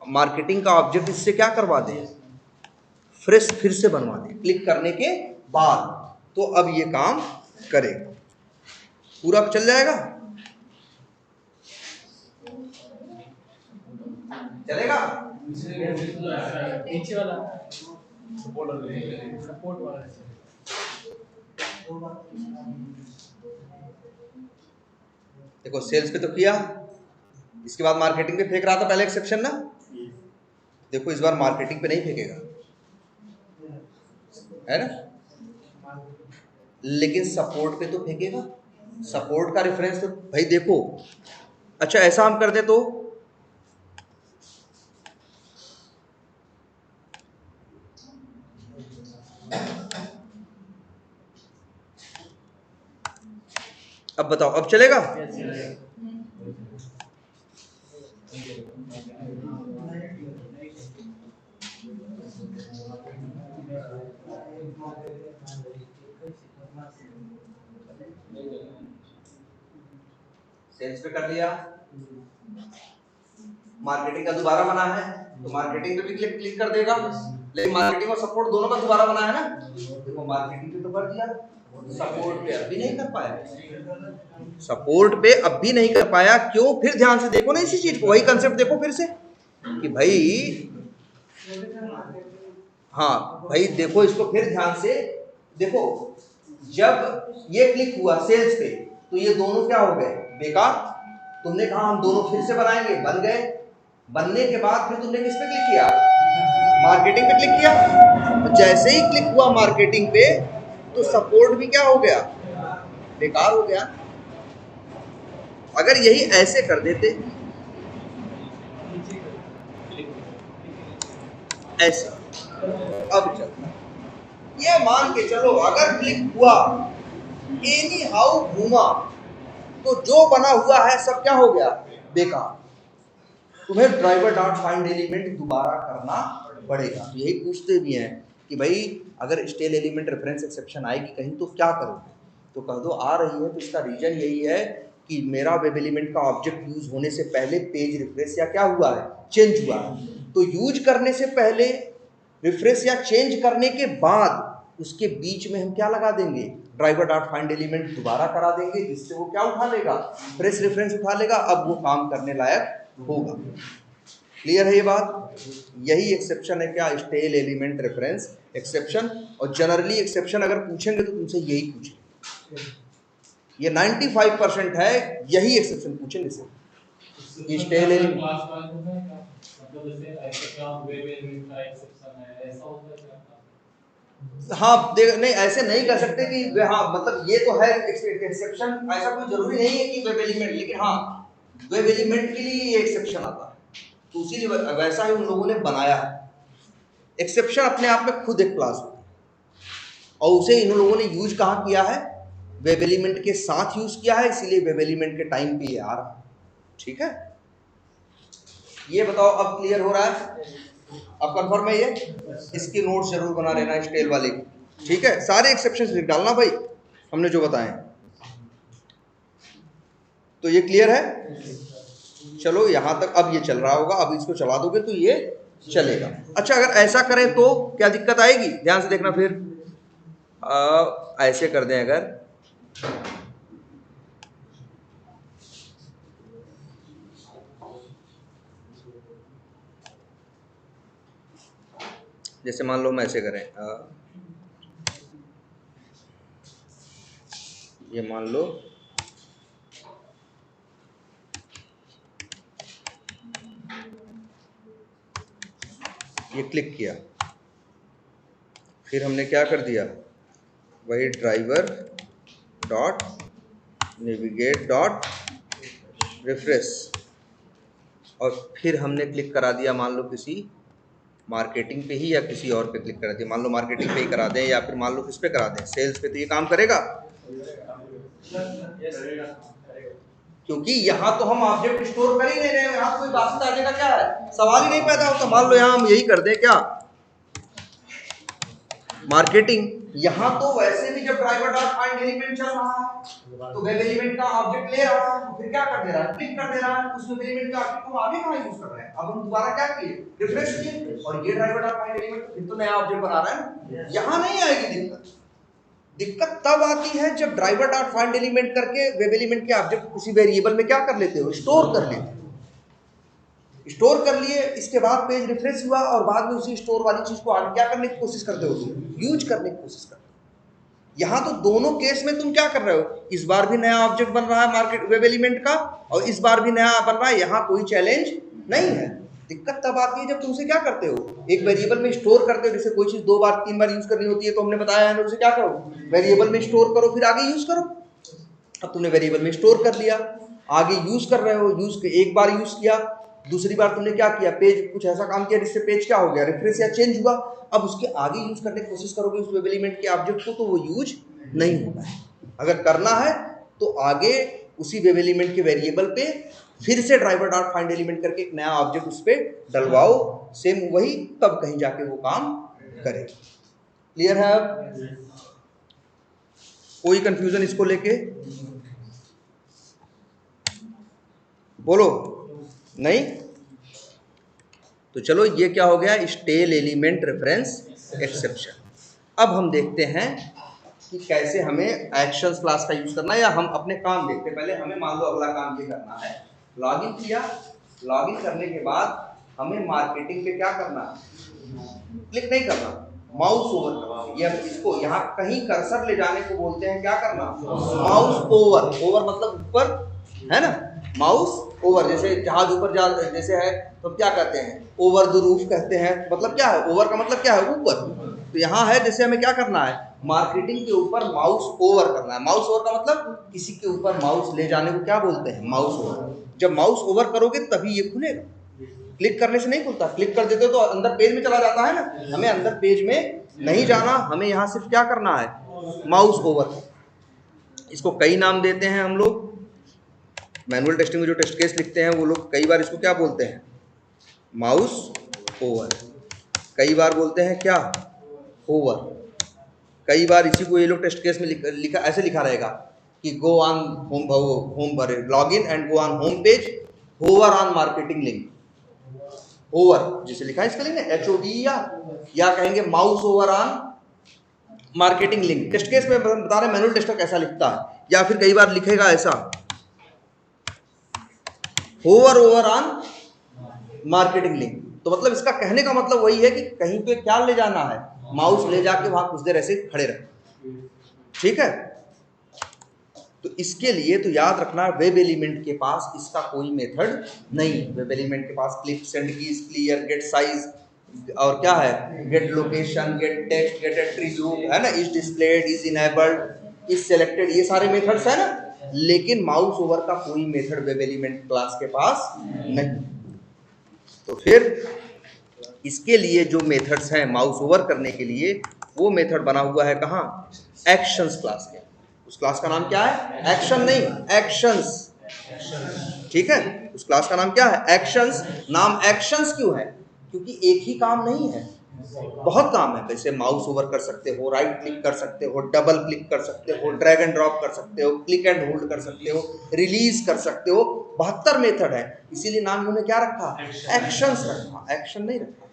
मार्केटिंग का ऑब्जेक्ट इससे क्या करवा दें, फ्रेश फिर से बनवा दें क्लिक करने के बाद, तो अब ये काम करेगा, पूरा चल जाएगा, चलेगा। नीचे वाला सपोर्ट वाला देखो सेल्स पे तो किया, इसके बाद मार्केटिंग पे फेंक रहा था पहले एक्सेप्शन ना, देखो इस बार मार्केटिंग पे नहीं फेंकेगा, है ना, लेकिन सपोर्ट पे तो फेंकेगा, सपोर्ट का रेफरेंस तो भाई देखो। अच्छा ऐसा हम कर दे तो अब बताओ, अब चलेगा, सेल्स पे कर लिया, मार्केटिंग का दोबारा बना है तो मार्केटिंग पे भी क्लिक कर देगा, लेकिन मार्केटिंग और सपोर्ट दोनों का दोबारा बना है ना, देखो मार्केटिंग पे तो कर दिया, सपोर्ट पे अब भी नहीं कर पाया, सपोर्ट पे अब भी नहीं कर पाया, क्यों, फिर ध्यान से देखो ना इसी चीज को, वही कंसेप्ट देखो फिर से कि भाई, हाँ भाई देखो इसको फिर ध्यान से देखो, जब ये क्लिक हुआ सेल्स पे तो ये दोनों क्या हो गए, बेकार, तुमने कहा हम दोनों फिर से बनाएंगे, बन गए, बनने के बाद फिर तुमने किस पे क्लिक किया, मार्केटिंग पे क्लिक किया, तो जैसे ही क्लिक हुआ मार्केटिंग पे तो सपोर्ट भी क्या हो गया, बेकार हो गया। अगर यही ऐसे कर देते, ऐसे अब चलता है। ये मान के चलो अगर क्लिक हुआ, एनी हाउ घूमा, तो जो बना हुआ है सब क्या हो गया, बेकार। तुम्हें ड्राइवर डॉट फाइंड एलिमेंट दोबारा करना पड़ेगा। तो यही पूछते भी हैं कि भाई अगर स्टेल एलिमेंट रेफरेंस एक्सेप्शन आएगी कहीं तो क्या करोगे, तो कह दो आ रही है, तो इसका रीजन यही है कि मेरा वेब एलिमेंट का ऑब्जेक्ट यूज होने से पहले पेज रिफ्रेश या क्या हुआ है, चेंज हुआ है। तो यूज करने से पहले, रिफ्रेश या चेंज करने के बाद, उसके बीच में हम क्या लगा देंगे, ड्राइवर डॉट फाइंड एलिमेंट दोबारा करा देंगे, जिससे वो क्या उठा लेगा, फ्रेश रेफरेंस उठा लेगा। अब वो काम करने लायक होगा। क्लियर है ये बात? यही एक्सेप्शन है क्या, स्टेल एलिमेंट रेफरेंस एक्सेप्शन। और जनरली एक्सेप्शन अगर पूछेंगे तो तुमसे यही पूछेंगे, ये 95% है, यही एक्सेप्शन पूछेंगे से स्टेल एलिमेंट। हाँ नहीं ऐसे नहीं कर सकते कि हाँ मतलब ये तो है एक्सेप्शन, ऐसा कोई जरूरी नहीं है कि वेब एलिमेंट, लेकिन हाँ वेब एलिमेंट के लिए ये एक्सेप्शन आता है, तो इसीलिए वैसा ही उन लोगों ने बनाया है। एक्सेप्शन अपने आप में खुद एक क्लास होती है, और उसे इन लोगों ने यूज कहाँ किया है, वेब एलिमेंट के साथ यूज किया है, इसीलिए वेब एलिमेंट के टाइम पे ये आ रहा है। ठीक है, ये बताओ अब क्लियर हो रहा है, अब कंफर्म है ये? इसकी नोट्स जरूर बना लेना स्टेल वाले की। ठीक है, सारे एक्सेप्शंस लिख डालना भाई हमने जो बताए। तो ये क्लियर है? चलो यहां तक अब ये चल रहा होगा, अब इसको चला दोगे तो ये चलेगा। अच्छा अगर ऐसा करें तो क्या दिक्कत आएगी, ध्यान से देखना। फिर ऐसे कर दें, अगर जैसे मान लो हम ऐसे करें, ये मान लो ये क्लिक किया, फिर हमने क्या कर दिया, वही driver dot navigate dot refresh, और फिर हमने क्लिक करा दिया मान लो किसी मार्केटिंग पे ही या किसी और पे क्लिक करा दिया, मान लो मार्केटिंग पे ही करा दें या फिर मान लो किस पे करा दें, सेल्स पे, तो ये काम करेगा? क्योंकि यहाँ तो हम ऑब्जेक्ट स्टोर कर ही नहीं रहे हैं, यहाँ कोई वास्ता आने का क्या है, सवाल ही नहीं पैदा होता। मान लो यहाँ हम यही कर दें क्या, मार्केटिंग, यहाँ तो वैसे भी जब ड्राइवर डॉट फाइंड एलिमेंट चल रहा है तो वेब एलिमेंट का ऑब्जेक्ट ले रहा है, तो फिर क्या कर दे रहा है, क्लिक कर दे रहा है, उस वेब एलिमेंट का ऑब्जेक्ट को आगे कहाँ यूज कर रहे हैं, अब हम दोबारा क्या किए, रिफ्रेश किए, और ये ड्राइवर डॉट फाइंड एलिमेंट फिर तो नया ऑब्जेक्ट बना रहा है ना, यहाँ नहीं आएगी दिक्कत। दिक्कत तब आती है जब ड्राइवर डॉट फाइंड एलिमेंट करके वेब एलिमेंट के ऑब्जेक्ट किसी वेरिएबल में क्या कर लेते हो, स्टोर कर लेते हो। स्टोर कर लिए, इसके बाद पेज रिफ्रेश हुआ और बाद में उसी स्टोर वाली चीज को आगे क्या करने की कोशिश करते हो, तुम यूज करने की कोशिश करते हो। यहाँ तो दोनों केस में तुम क्या कर रहे हो, इस बार भी नया ऑब्जेक्ट बन रहा है मार्केट वेब एलिमेंट का, और इस बार भी नया बन रहा है, यहाँ कोई चैलेंज नहीं है। दिक्कत तब आती है जब तुम उसे क्या करते हो, एक वेरिएबल में स्टोर करते हो, जैसे कोई चीज 2 बार 3 बार यूज करनी होती है, तो हमने बताया है उसे क्या करो, वेरिएबल में स्टोर करो फिर आगे यूज करो। अब तुमने वेरिएबल में स्टोर कर लिया, आगे यूज कर रहे हो, एक बार यूज किया, दूसरी बार तुमने क्या किया, पेज कुछ ऐसा काम किया जिससे पेज क्या हो गया, रिफ्रेश या चेंज हुआ। अब उसके आगे यूज करने की कोशिश करोगे उस वेब एलिमेंट के ऑब्जेक्ट को, तो वो यूज नहीं होगा। अगर करना है तो आगे उसी वेब एलिमेंट के वेरिएबल पे फिर से ड्राइवर डॉट फाइंड एलिमेंट करके एक नया ऑब्जेक्ट उस पर डलवाओ, सेम वही, तब कहीं जाके वो काम करे। क्लियर है? अब कोई कंफ्यूजन इसको लेके बोलो, नहीं? तो चलो ये क्या हो गया, स्टेल एलिमेंट रेफरेंस एक्सेप्शन। अब हम देखते हैं कि कैसे हमें एक्शंस क्लास का यूज करना है, या हम अपने काम देखते हैं। पहले हमें मान लो अगला काम ये करना है, लॉगिन किया, लॉगिन करने के बाद हमें मार्केटिंग पे क्या करना है, क्लिक नहीं करना, माउस ओवर करना। ये इसको यहाँ कहीं कर्सर ले जाने को बोलते हैं, क्या करना, माउस ओवर। ओवर मतलब ऊपर है ना, माउस ओवर, जैसे जहाज ऊपर जा जैसे है तो क्या कहते हैं, ओवर द रूफ कहते हैं, मतलब क्या है, ओवर का मतलब क्या है, ऊपर। तो यहाँ है जैसे हमें क्या करना है, मार्केटिंग के ऊपर माउस ओवर करना है। माउस ओवर का मतलब किसी के ऊपर माउस ले जाने को क्या बोलते हैं, माउस ओवर। जब माउस ओवर करोगे तभी ये खुलेगा। क्लिक करने से नहीं खुलता, क्लिक कर देते हो तो अंदर पेज में चला जाता है ना, हमें अंदर पेज में नहीं जाना, हमें यहाँ सिर्फ क्या करना है, माउस ओवर। इसको कई नाम देते हैं हम लोग, मैनुअल टेस्टिंग में जो टेस्ट केस लिखते हैं वो लोग कई बार इसको क्या बोलते हैं, माउस ओवर, कई बार बोलते हैं क्या, ओवर। कई बार इसी को ये लोग टेस्ट केस में लिखा ऐसे लिखा रहेगा कि गो ऑन होम पर log in and go on home page, hover on marketing link, over जिसे लिखा है इसका लिंक HOV या कहेंगे mouse over on marketing link. Test case में बता रहे मैनुअल टेस्टर कैसा लिखता है, या फिर कई बार लिखेगा ऐसा, hover over on marketing link. तो मतलब इसका कहने का मतलब वही है कि कहीं पे क्या ले जाना है, माउस ले जाके वहां कुछ देर ऐसे खड़े रहे, ठीक है। तो इसके लिए तो याद रखना, वेब एलिमेंट के पास इसका कोई मेथड नहीं। वेब एलिमेंट के पास click, send keys, clear, get size और क्या है, get location, get text, get attribute है ना, is displayed, is enabled, is selected, ये सारे मेथड्स है ना। लेकिन माउस ओवर का कोई मेथड वेब एलिमेंट क्लास के पास नहीं। तो फिर इसके लिए जो मेथड्स हैं माउस ओवर करने के लिए, वो मेथड बना हुआ है कहाँ, एक्शंस क्लास के। उस क्लास का नाम क्या है, एक्शन नहीं, एक्शंस, ठीक है। उस क्लास का नाम क्या है, एक्शंस। नाम एक्शंस क्यों है, क्योंकि एक ही काम नहीं है, बहुत काम है। जैसे माउस ओवर कर सकते हो, राइट क्लिक कर सकते हो, डबल क्लिक कर सकते हो, ड्रैग एंड ड्रॉप कर सकते हो, क्लिक एंड होल्ड कर सकते हो, रिलीज कर सकते हो, 72 मेथड है। इसीलिए नाम इन्होंने क्या रखा, एक्शंस रखा, एक्शन नहीं रखा।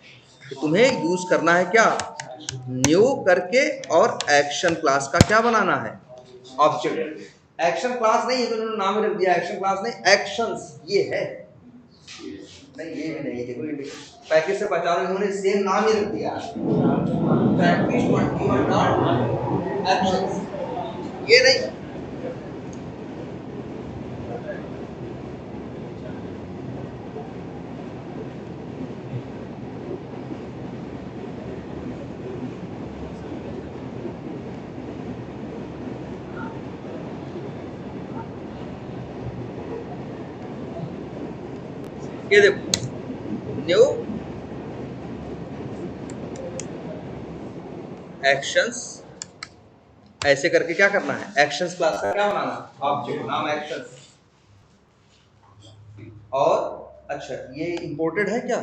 तो तुम्हें यूज करना है क्या, न्यू करके, और एक्शन क्लास का क्या बनाना है, ऑब्जेक्ट। एक्शन क्लास नहीं, तो इन्होंने नाम रख दिया एक्शन क्लास नहीं, एक्शंस ये है नहीं, ये भी नहीं। देखो पैकेज से पहचानो, इन्होंने सेम नाम ही रख दिया, प्रैक्टिस 21 डॉट एक्शंस, ये नहीं। ये देखो, न्यू एक्शंस, ऐसे करके क्या करना है, एक्शंस क्लास का क्या बनाना है, ऑब्जेक्ट, नाम एक्शंस। और अच्छा, ये इंपोर्टेड है क्या,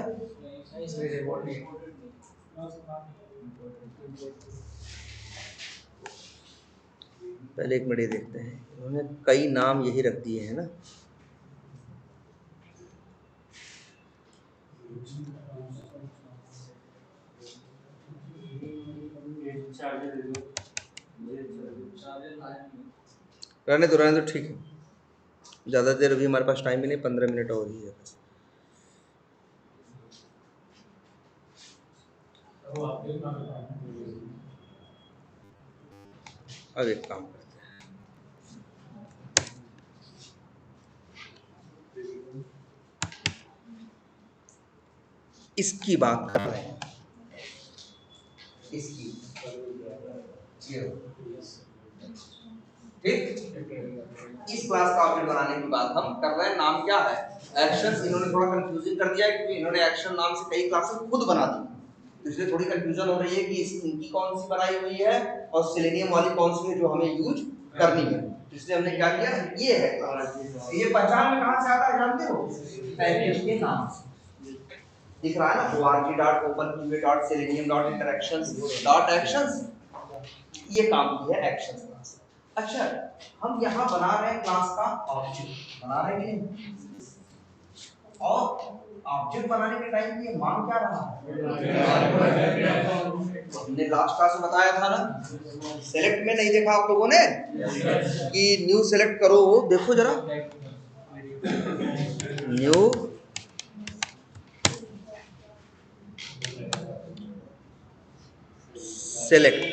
पहले एक मिनट ये देखते हैं। उन्होंने कई नाम यही रख दिए हैं ना, रहने दो ठीक है, ज़्यादा देर अभी हमारे पास टाइम भी नहीं, 15 मिनट और ही है बस। अब एक काम करते हैं, इसकी बात कर रहे हैं, इसकी, ठीक। इस क्लास का ऑब्जेक्ट बनाने की बात हम कर रहे हैं, नाम क्या है, एक्शंस। इन्होंने थोड़ा कंफ्यूजिंग कर दिया है, क्योंकि इन्होंने एक्शन नाम से कई क्लासेस खुद बना दी, तो इसलिए थोड़ी कंफ्यूजन हो रही है कि इनकी कौन सी बनाई हुई है और सेलेनियम वाली कौन सी है जो हमें यूज करनी है। तो इसलिए हमने क्या किया, ये है क्लास। ये पहचान में कहां से आता है जानते हो, पैकेज के नाम से दिख रहा है ना, org.openqva.selenium.interactions.actions, ये काम की है एक्शंस क्लास। अच्छा, हम यहाँ बना रहे हैं क्लास का ऑब्जेक्ट, बना रहे हैं नहीं, और ऑब्जेक्ट बनाने के टाइम ये मान क्या रहा है, हमने लास्ट क्लास में बताया था ना, सेलेक्ट में नहीं देखा आप लोगों ने कि न्यू सेलेक्ट करो, देखो जरा, न्यू सेलेक्ट,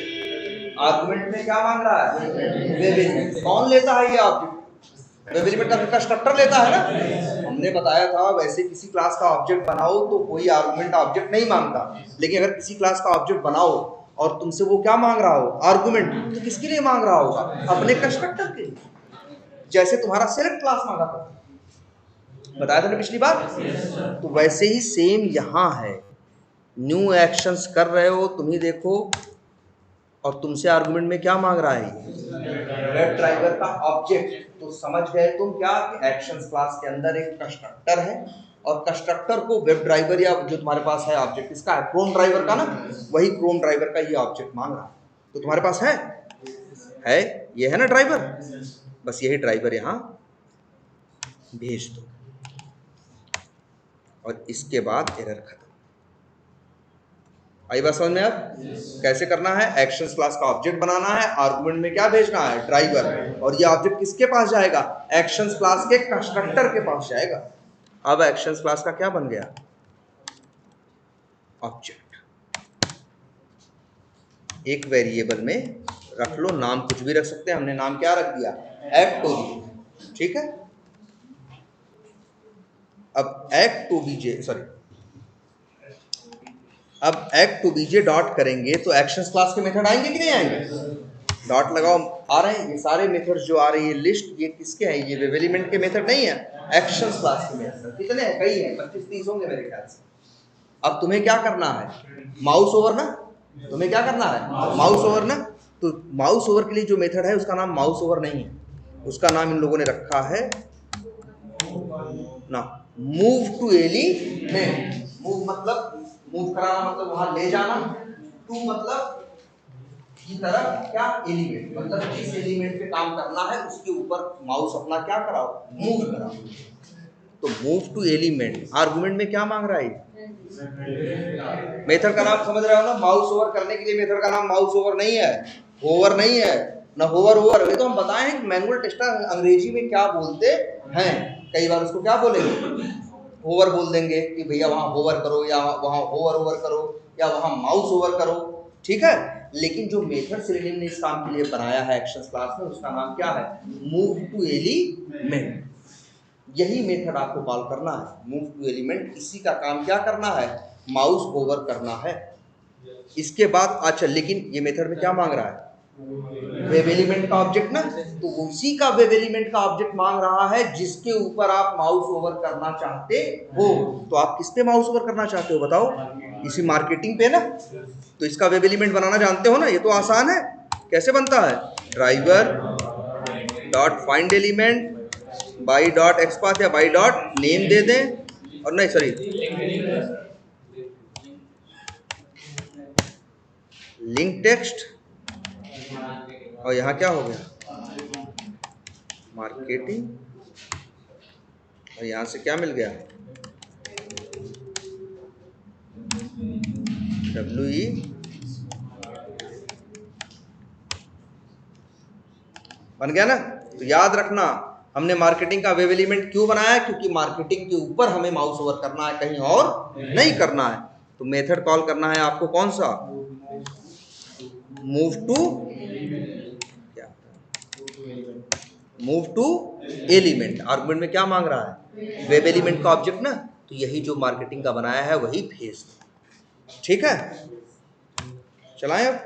आर्गुमेंट में क्या मांग रहा है, वेब एलिमेंट। कौन लेता है ये ऑब्जेक्ट, वेब एलिमेंट का कंस्ट्रक्टर लेता है ना। हमने बताया था वैसे किसी क्लास का ऑब्जेक्ट बनाओ तो कोई आर्गुमेंट ऑब्जेक्ट नहीं मांगता, लेकिन अगर किसी क्लास का ऑब्जेक्ट बनाओ और तुमसे वो क्या मांग रहा हो, आर्गुमेंट, तो किसके लिए मांग रहा होगा, अपने कंस्ट्रक्टर के लिए। जैसे तुम्हारा सेलेक्ट क्लास मांगा था, बताया था ना पिछली बार। तो वैसे ही सेम यहाँ है, न्यू एक्शंस कर रहे हो तुम ही देखो, और तुमसे आर्गुमेंट में क्या मांग रहा है, वेब ड्राइवर का ऑब्जेक्ट। तो समझ गए तुम क्या कि एक्शंस क्लास के अंदर एक कंस्ट्रक्टर है, और कंस्ट्रक्टर को वेब ड्राइवर या जो तुम्हारे पास है ऑब्जेक्ट इसका है क्रोम ड्राइवर का ना, वही क्रोम ड्राइवर का ये ऑब्जेक्ट मांग रहा है। तो तुम्हारे पास है ये है ना ड्राइवर, बस यही ड्राइवर यहाँ भेज दो, और इसके बाद एरर खत्म। आई बात समझ में? अब कैसे करना है, एक्शंस क्लास का ऑब्जेक्ट बनाना है, आर्गुमेंट में क्या भेजना है, ड्राइवर, और ये ऑब्जेक्ट किसके पास जाएगा, एक्शंस क्लास के कंस्ट्रक्टर के पास जाएगा। अब एक्शंस क्लास का क्या बन गया, ऑब्जेक्ट। एक वेरिएबल में रख लो, नाम कुछ भी रख सकते हैं, हमने नाम क्या रख दिया, add2bj, ठीक है। अब add2bj डॉट करेंगे तो एक्शंस क्लास के मेथड आएंगे कि नहीं आएंगे, डॉट लगाओ, आ रहे हैं ये सारे मेथड जो आ रही है लिस्ट, ये किसके हैं, ये वेब एलिमेंट के मेथड नहीं है, एक्शंस क्लास के मेथड। कितने हैं, कई हैं, 25-30 होंगे मेरे ख्याल से। अब तुम्हें क्या करना है, माउस ओवर ना, तुम्हें क्या करना है, माउस ओवर ना। तो माउस ओवर के लिए जो मेथड है उसका नाम माउस ओवर नहीं है, उसका नाम इन लोगों ने रखा है ना मूव टू एलिमेंट। मूव मतलब मूव कराना, मतलब वहां ले जाना, टू मतलब की तरफ, क्या एलिमेंट मतलब जिस एलिमेंट पे काम करना है उसके ऊपर माउस अपना क्या कराओ, मूव कराओ। तो मूव टू एलिमेंट आर्गुमेंट में क्या मांग रहा है, मेथड का नाम समझ रहे हो ना, माउस ओवर करने के लिए मेथड का नाम माउस ओवर नहीं है, होवर नहीं है ना, होवर ओवर। ये तो हम बताए हैं मैनुअल टेस्टर अंग्रेजी में क्या बोलते हैं, कई बार उसको क्या बोलेंगे, होवर बोल देंगे कि भैया वहां होवर करो, या वहां होवर ओवर करो, या वहां माउस ओवर करो, ठीक है। लेकिन जो मेथड सेलेनियम ने इस काम के लिए बनाया है एक्शंस क्लास में, उसका नाम क्या है, मूव टू एलिमेंट। यही मेथड आपको कॉल करना है, मूव टू एलिमेंट। इसी का काम क्या करना है, माउस ओवर करना है। इसके बाद अच्छा, लेकिन ये मेथड में क्या मांग रहा है, वेब एलिमेंट का ऑब्जेक्ट ना, तो उसी का वेब एलिमेंट का ऑब्जेक्ट मांग रहा है जिसके ऊपर आप माउस ओवर करना चाहते हो। तो आप किस पे माउस ओवर करना चाहते हो बताओ, इसी मार्केटिंग पे ना। तो इसका वेब एलिमेंट बनाना जानते हो ना, ये तो आसान है। कैसे बनता है, driver dot find element by dot XPath या बाई डॉट नेम दे दें, और नहीं सॉरी लिंक टेक्स्ट, और यहाँ क्या हो गया, मार्केटिंग, और यहाँ से क्या मिल गया, WE बन गया ना। तो याद रखना, हमने मार्केटिंग का वेब एलिमेंट क्यों बनाया, क्योंकि मार्केटिंग के ऊपर हमें माउस ओवर करना है, कहीं और नहीं करना है। तो मेथड कॉल करना है आपको कौन सा, मूव टू, क्या मूव टू एलिमेंट। आर्गुमेंट में क्या मांग रहा है, वेब एलिमेंट का ऑब्जेक्ट ना, तो यही जो मार्केटिंग का बनाया है वही भेज दो, ठीक है। चलाएं अब,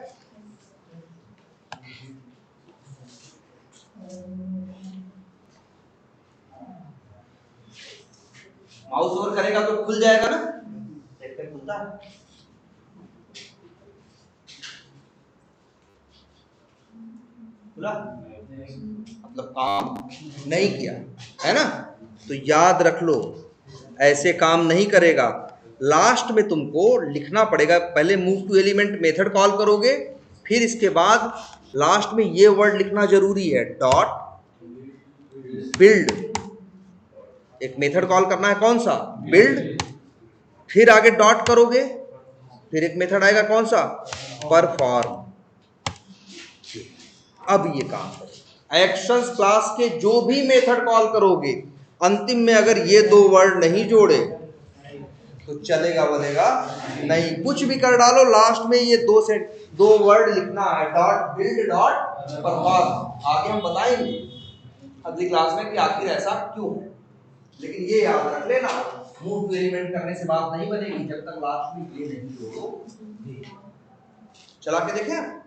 माउस ओवर करेगा तो खुल जाएगा ना, देखते खुलता है, खुला मतलब काम नहीं किया है ना। तो याद रख लो, ऐसे काम नहीं करेगा। लास्ट में तुमको लिखना पड़ेगा, पहले move to element method call करोगे, फिर इसके बाद लास्ट में ये वर्ड लिखना जरूरी है, डॉट बिल्ड। एक मेथड कॉल करना है कौन सा, बिल्ड, फिर आगे डॉट करोगे, फिर एक मेथड आएगा कौन सा, परफॉर्म। अब ये काम करो, एक्शंस क्लास के जो भी मेथड कॉल करोगे, अंतिम में अगर ये दो वर्ड नहीं जोड़े तो चलेगा बोलेगा नहीं, कुछ भी कर डालो, लास्ट में ये दो वर्ड लिखना है, डॉट बिल्ड डॉट परफॉर्म। आगे हम बताएंगे अगली क्लास में कि आखिर ऐसा क्यों है, लेकिन ये याद रख लेना, मूव टू एलिमेंट करने से बात नहीं बनेगी जब तक लास्ट में ये नहीं जोड़ोगे। चला के देखें,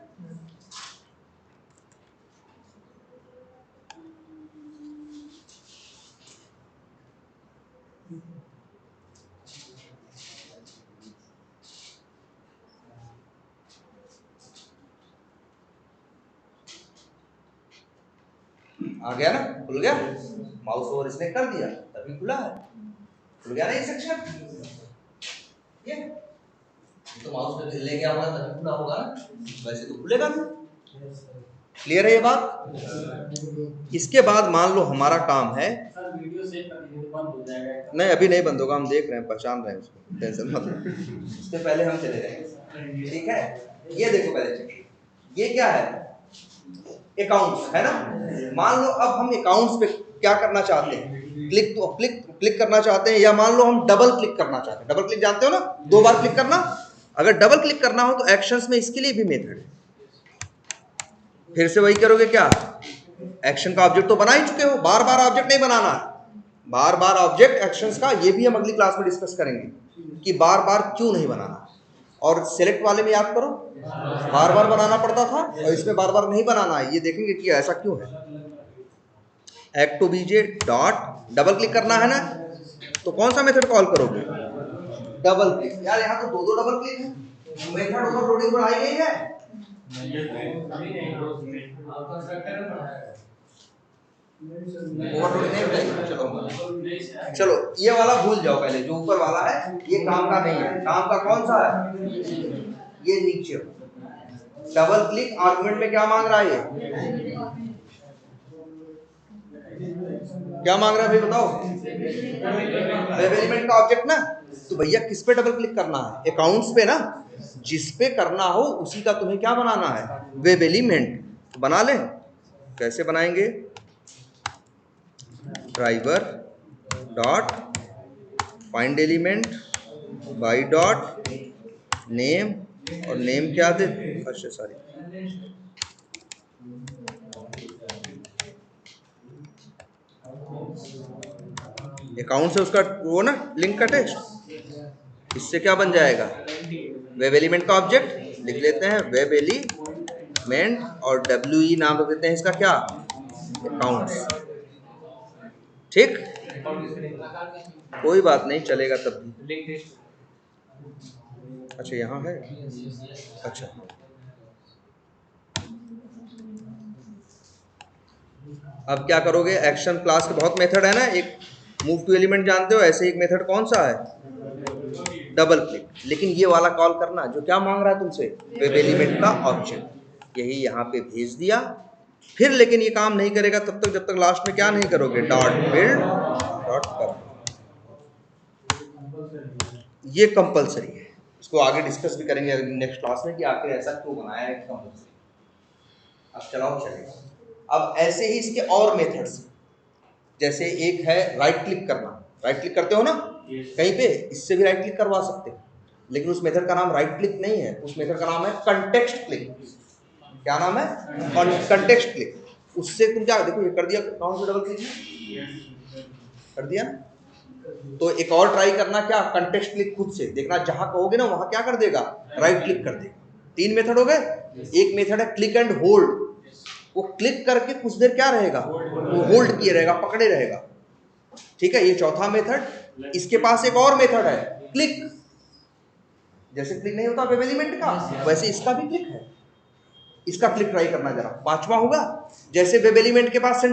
आ गया ना, खुल गया, माउस ओवर इसने कर दिया तभी खुला है, खुल गया ना ये सेक्शन। ये तो माउस पे ले गया होगा तभी खुला होगा ना, वैसे तो खुलेगा नहीं। क्लियर है ये बात। इसके बाद मान लो हमारा काम है, वीडियो सेव कर दीजिए तो बंद हो जाएगा। नहीं अभी नहीं बंद होगा, हम देख रहे हैं, पहचान रहे हैं उसको, टेंशन मत लो, इससे पहले हम चले जाएंगे, ठीक है। ये देखो पहले चेक, ये क्या है, अकाउंट्स है ना। मान लो अब हम अकाउंट्स पे क्या करना चाहते हैं, क्लिक करना चाहते हैं, या मान लो हम डबल क्लिक करना चाहते हैं। डबल क्लिक जानते हो ना, 2 बार क्लिक करना। अगर डबल क्लिक करना हो तो एक्शंस में इसके लिए भी मेथड है। फिर से वही करोगे क्या, एक्शन का ऑब्जेक्ट तो बना ही चुके हो, बार बार ऑब्जेक्ट नहीं बनाना है। बार बार ऑब्जेक्ट एक्शंस का, ये भी हम अगली क्लास में डिस्कस करेंगे कि बार बार क्यों नहीं बनाना। और सेलेक्ट वाले में याद करो, बार बार बनाना पड़ता था, और इसमें बार बार नहीं बनाना है। ये देखेंगे कि ऐसा क्यों है। एक्ट टू बीजे डॉट, डबल क्लिक करना है ना, तो कौन सा मेथड कॉल करोगे, डबल क्लिक। यार यहाँ तो 2 डबल क्लिक है, मेथड ओवरलोडिंग बनाई गई है। ओवरलोडिंग नहीं बनाई, चलो ये वाला भूल जाओ पहले, जो ऊपर वाला है ये काम का नहीं है। काम का कौन सा है, ये नीचे डबल क्लिक आर्गुमेंट में क्या मांग रहा है, ये क्या मांग रहा है भाई बताओ, वेब एलिमेंट का ऑब्जेक्ट ना। तो भैया किस पे डबल क्लिक करना है, अकाउंट्स पे ना, जिस पे करना हो उसी का तुम्हें क्या बनाना है, वेब एलिमेंट। तो बना ले, कैसे बनाएंगे, driver dot find element by dot name, और नेम क्या दे, अच्छा सॉरी, अकाउंट से उसका वो ना लिंक का टेक्स्ट, इससे क्या बन जाएगा, वेब एलिमेंट का ऑब्जेक्ट लिख लेते हैं, वेब एलिमेंट, और WE नाम रख देते हैं इसका क्या, अकाउंट्स। ठीक, कोई बात नहीं, चलेगा तब भी। अच्छा यहाँ है, अच्छा अब क्या करोगे, एक्शन क्लास के बहुत मेथड है ना, एक मूव टू एलिमेंट जानते हो, ऐसे एक मेथड कौन सा है, डबल क्लिक। लेकिन ये वाला कॉल करना जो क्या मांग रहा है तुमसे, वेब एलिमेंट का ऑब्जेक्ट, यही यहाँ पे भेज दिया। फिर लेकिन ये काम नहीं करेगा तब तक जब तक लास्ट में क्या नहीं करोगे, डॉट बिल्ड डॉट कर। ये कंपलसरी है, इसको आगे डिस्कस भी करेंगे नेक्स्ट क्लास में कि आखिर ऐसा क्यों बनाया है कंपलसरी। अब चलाओ चलेगा। अब ऐसे ही इसके और मेथड्स, जैसे एक है राइट क्लिक करना, राइट क्लिक करते हो ना कहीं पे, इससे भी राइट क्लिक करवा सकते हो, लेकिन उस मेथड का नाम राइट क्लिक नहीं है, उस मेथड का नाम है कंटेक्स्ट क्लिक। क्या नाम है, कंटेक्स्ट क्लिक। उससे तुम क्या देखो, ये कर दिया, कौन सा डबल क्लिक कर दिया ना, तो एक और ट्राई करना, क्या कंटेक्स्ट क्लिक खुद से देखना, जहां कहोगे ना वहां क्या कर देगा, राइट क्लिक कर देगा। 3 मेथड हो गए। एक मेथड है क्लिक एंड होल्ड, वो क्लिक करके कुछ देर क्या रहेगा, वो होल्ड किए रहेगा, पकड़े रहेगा। ठीक है, ये चौथा मेथड। इसके पास एक और मेथड है क्लिक, जैसे क्लिक नहीं होता वेब एलिमेंट का, वैसे इसका भी क्लिक है। इसका क्लिक ट्राई करना जरा, 5वां होगा, जैसे वेब एलिमेंट के पास